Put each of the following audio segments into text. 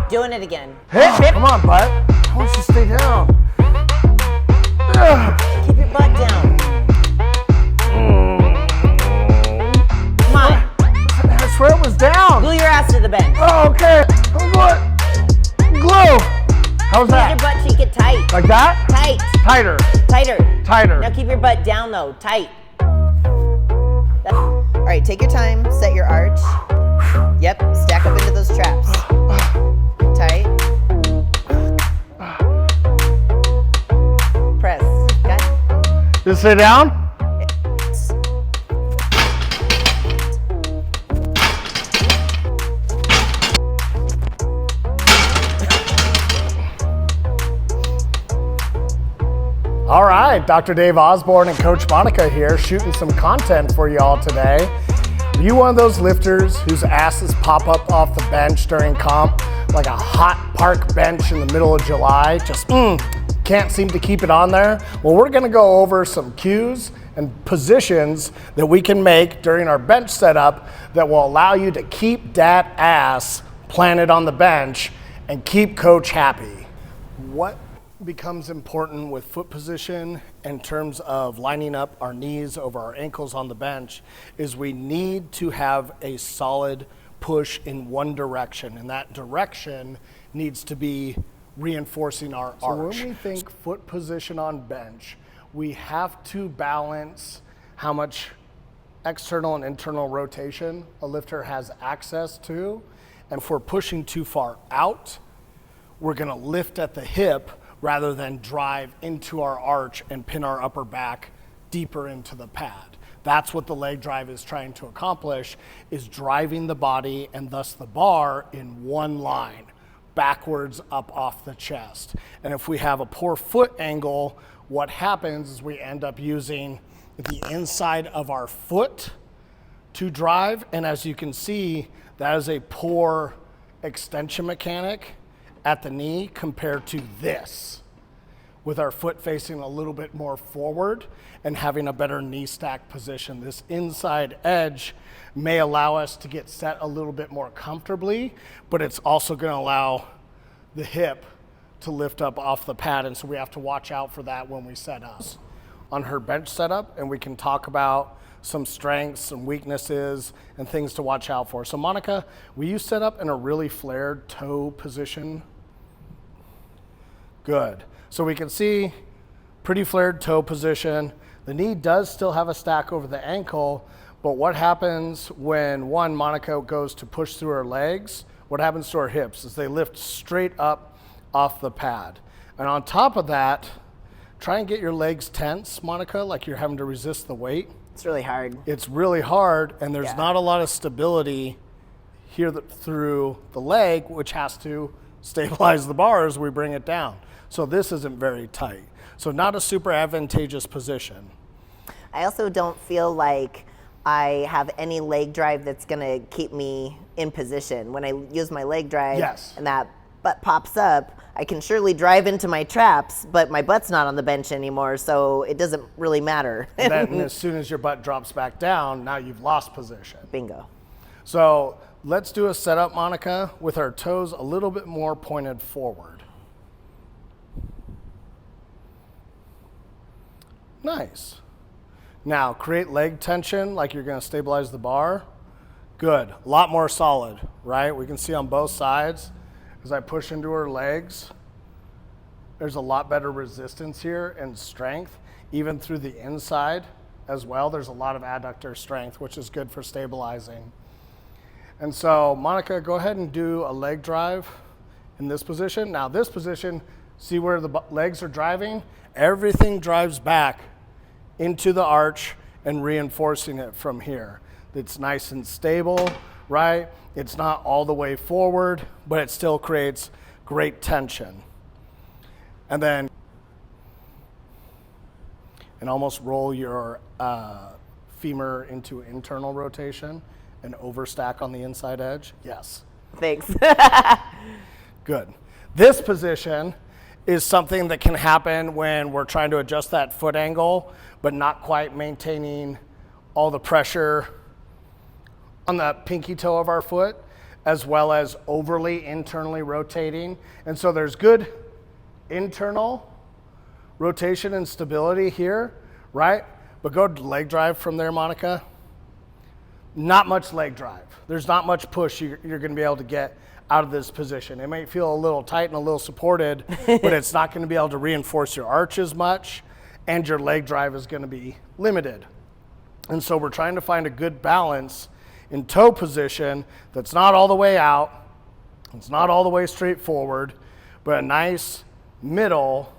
Doing it again. Hey, come on, butt. Why don't you stay down? Keep your butt down. Come on. I swear it was down. Glue your ass to the bench. Oh, okay. What? Glue. How's Keep that? your butt cheek it tight. Like that? Tight. Tighter. Tighter. Tighter. Now keep your butt down though. Tight. All right, take your time. Set your arch. Yep. Stack up into those traps. Tight. Press. Got it. Just sit down. All right, Dr. Dave Osborne and Coach Monica here, shooting some content for you all today. Are you one of those lifters whose asses pop up off the bench during comp like a hot park bench in the middle of July? Just can't seem to keep it on there? Well, we're gonna go over some cues and positions that we can make during our bench setup that will allow you to keep that ass planted on the bench and keep coach happy. What becomes important with foot position in terms of lining up our knees over our ankles on the bench is we need to have a solid push in one direction, and that direction needs to be reinforcing our arch. When we think foot position on bench, we have to balance how much external and internal rotation a lifter has access to, and if we're pushing too far out, we're gonna lift at the hip rather than drive into our arch and pin our upper back deeper into the pad. That's what the leg drive is trying to accomplish, is driving the body and thus the bar in one line, backwards up off the chest. And if we have a poor foot angle, what happens is we end up using the inside of our foot to drive. And as you can see, that is a poor extension mechanic at the knee compared to this, with our foot facing a little bit more forward and having a better knee stack position. This inside edge may allow us to get set a little bit more comfortably, but it's also gonna allow the hip to lift up off the pad, and so we have to watch out for that when we set up. On her bench setup, and we can talk about some strengths, some weaknesses, and things to watch out for. So Monica, will you set up in a really flared toe position? Good. So we can see pretty flared toe position. The knee does still have a stack over the ankle, but what happens when Monica goes to push through her legs, what happens to her hips is they lift straight up off the pad. And on top of that, try and get your legs tense, Monica, like you're having to resist the weight. It's really hard. It's really hard, and there's not a lot of stability here through the leg, which has to stabilize the bar as we bring it down. So this isn't very tight. So not a super advantageous position. I also don't feel like I have any leg drive that's gonna keep me in position. When I use my leg drive and that butt pops up, I can surely drive into my traps, but my butt's not on the bench anymore, so it doesn't really matter. And then as soon as your butt drops back down, now you've lost position. Bingo. So let's do a setup, Monica, with our toes a little bit more pointed forward. Nice. Now create leg tension like you're gonna stabilize the bar. Good, a lot more solid, right? We can see on both sides, as I push into her legs, there's a lot better resistance here and strength, even through the inside as well. There's a lot of adductor strength, which is good for stabilizing. And so Monica, go ahead and do a leg drive in this position. Now this position, see where the legs are driving? Everything drives back into the arch and reinforcing it from here. It's nice and stable, right? It's not all the way forward, but it still creates great tension. And then, and almost roll your femur into internal rotation and overstack on the inside edge. Yes. Thanks. Good. This position is something that can happen when we're trying to adjust that foot angle, but not quite maintaining all the pressure on the pinky toe of our foot, as well as overly internally rotating. And so there's good internal rotation and stability here, right? But go to leg drive from there, Monica. Not much leg drive. There's not much push you're going to be able to get out of this position. It might feel a little tight and a little supported, but it's not going to be able to reinforce your arch as much, and your leg drive is going to be limited. And so we're trying to find a good balance in toe position that's not all the way out, it's not all the way straight forward, but a nice middle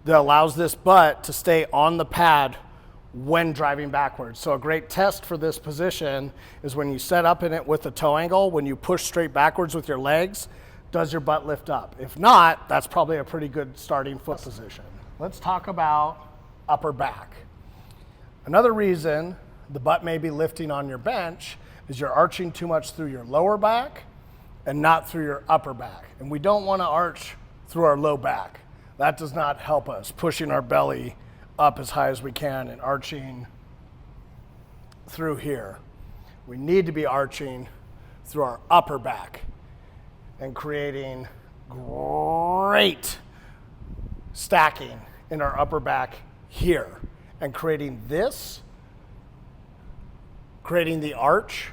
that allows this butt to stay on the pad when driving backwards. So a great test for this position is when you set up in it with a toe angle, when you push straight backwards with your legs, does your butt lift up? If not, that's probably a pretty good starting foot position. Let's talk about upper back. Another reason the butt may be lifting on your bench is you're arching too much through your lower back and not through your upper back. And we don't want to arch through our low back. That does not help us, pushing our belly up as high as we can and arching through here. We need to be arching through our upper back and creating great stacking in our upper back here and creating this, creating the arch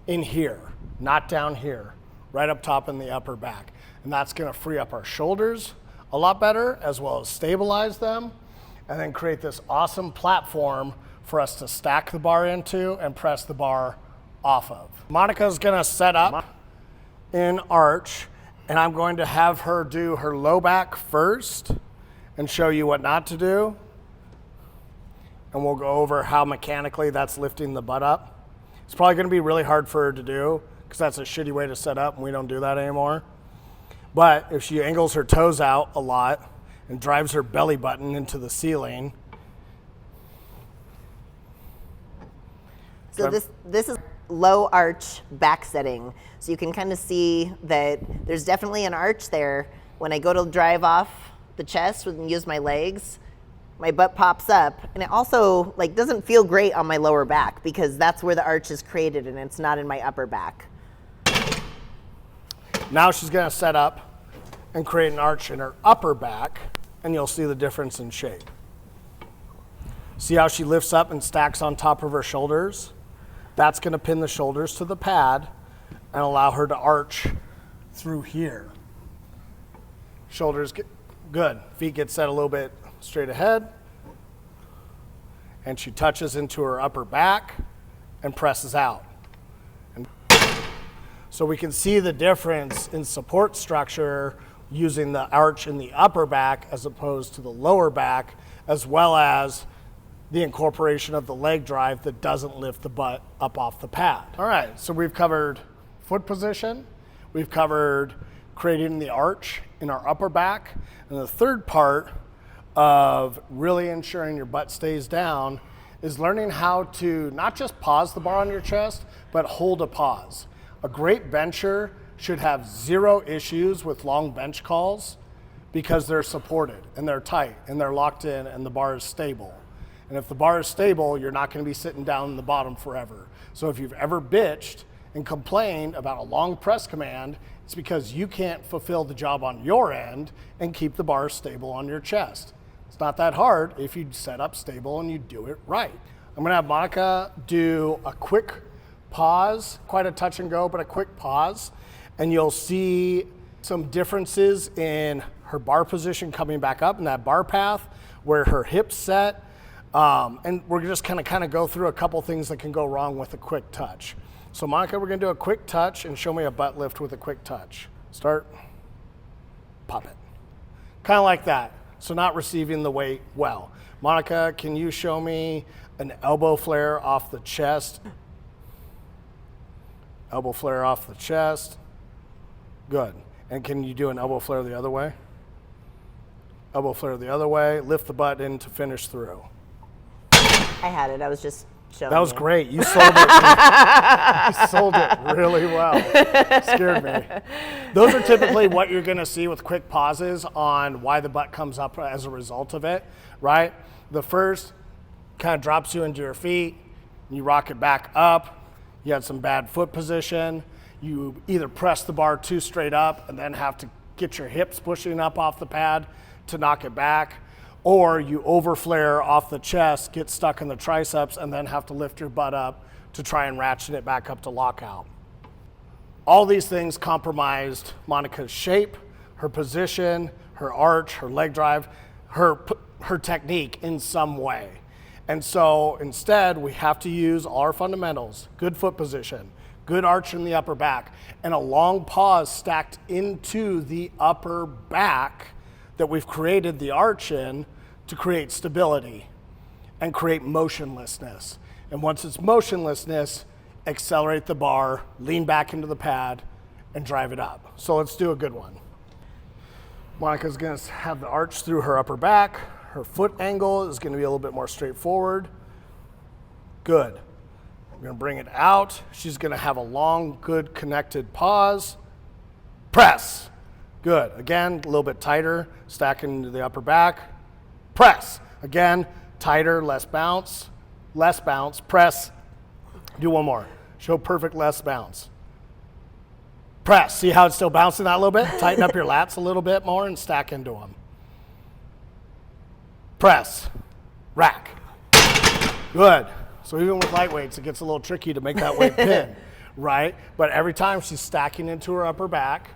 in here, not down here, right up top in the upper back. And that's going to free up our shoulders a lot better, as well as stabilize them, and then create this awesome platform for us to stack the bar into and press the bar off of. Monica's gonna set up in arch, and I'm going to have her do her low back first and show you what not to do. And we'll go over how mechanically that's lifting the butt up. It's probably gonna be really hard for her to do because that's a shitty way to set up, and we don't do that anymore. But if she angles her toes out a lot and drives her belly button into the ceiling. So this is low arch back setting. So you can kind of see that there's definitely an arch there. When I go to drive off the chest and use my legs, my butt pops up, and it also doesn't feel great on my lower back because that's where the arch is created and it's not in my upper back. Now she's gonna set up and create an arch in her upper back, and you'll see the difference in shape. See how she lifts up and stacks on top of her shoulders? That's gonna pin the shoulders to the pad and allow her to arch through here. Shoulders get good, feet get set a little bit straight ahead, and she touches into her upper back and presses out. So we can see the difference in support structure using the arch in the upper back as opposed to the lower back, as well as the incorporation of the leg drive that doesn't lift the butt up off the pad. All right, so we've covered foot position, we've covered creating the arch in our upper back, and the third part of really ensuring your butt stays down is learning how to not just pause the bar on your chest, but hold a pause. A great bencher should have zero issues with long bench calls because they're supported and they're tight and they're locked in and the bar is stable. And if the bar is stable, you're not going to be sitting down in the bottom forever. So if you've ever bitched and complained about a long press command, it's because you can't fulfill the job on your end and keep the bar stable on your chest. It's not that hard if you set up stable and you do it right. I'm going to have Monica do a quick pause, quite a touch and go, but a quick pause, and you'll see some differences in her bar position coming back up in that bar path, where her hips set, and we're just kind of go through a couple things that can go wrong with a quick touch. So Monica, we're gonna do a quick touch and show me a butt lift with a quick touch. Start, pop it. Kind of like that, so not receiving the weight well. Monica, can you show me an elbow flare off the chest? Elbow flare off the chest. Good. And can you do an elbow flare the other way? Elbow flare the other way. Lift the butt in to finish through. I had it. I was just showing That was you. great. You sold it. You sold it really well. Scared me. Those are typically what you're going to see with quick pauses on why the butt comes up as a result of it, right? The first kind of drops you into your feet. You rock it back up. you had some bad foot position, you either press the bar too straight up and then have to get your hips pushing up off the pad to knock it back, or you overflare off the chest, get stuck in the triceps, and then have to lift your butt up to try and ratchet it back up to lockout. All these things compromised Monica's shape, her position, her arch, her leg drive, her technique in some way. And so instead, we have to use all our fundamentals: good foot position, good arch in the upper back, and a long pause stacked into the upper back that we've created the arch in to create stability and create motionlessness. And once it's motionlessness, accelerate the bar, lean back into the pad, and drive it up. So let's do a good one. Monica's gonna have the arch through her upper back. Her foot angle is gonna be a little bit more straightforward. Good. We're gonna bring it out. She's gonna have a long, good connected pause. Press. Good. Again, a little bit tighter, stacking into the upper back. Press. Again, tighter, less bounce, press. Do one more. Show perfect less bounce. Press. See how it's still bouncing that a little bit? Tighten up your lats a little bit more and stack into them. Press. Rack. Good. So even with light weights, it gets a little tricky to make that weight pin, right? But every time she's stacking into her upper back,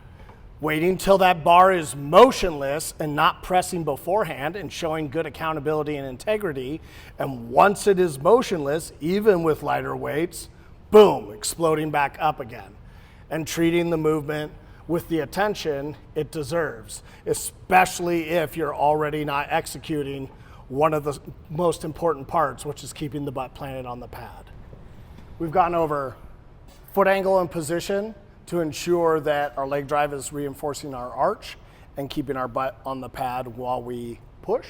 waiting till that bar is motionless and not pressing beforehand and showing good accountability and integrity. And once it is motionless, even with lighter weights, boom, exploding back up again. And treating the movement with the attention it deserves, especially if you're already not executing one of the most important parts, which is keeping the butt planted on the pad. We've gone over foot angle and position to ensure that our leg drive is reinforcing our arch and keeping our butt on the pad while we push.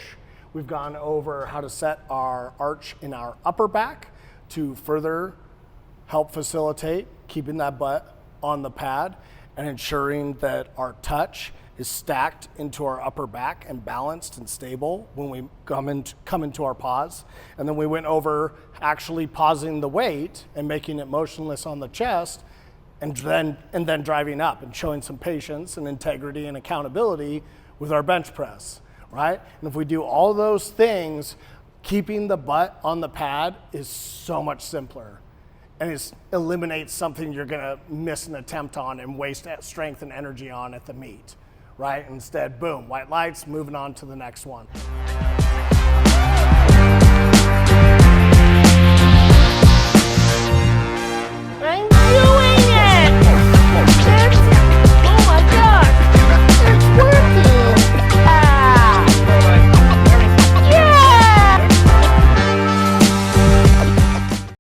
We've gone over how to set our arch in our upper back to further help facilitate keeping that butt on the pad and ensuring that our touch is stacked into our upper back and balanced and stable when we come into our pause. And then we went over actually pausing the weight and making it motionless on the chest, and then driving up and showing some patience and integrity and accountability with our bench press, right? And if we do all those things, keeping the butt on the pad is so much simpler, and it eliminates something you're gonna miss an attempt on and waste strength and energy on at the meet, right? Instead, boom, white lights, moving on to the next one.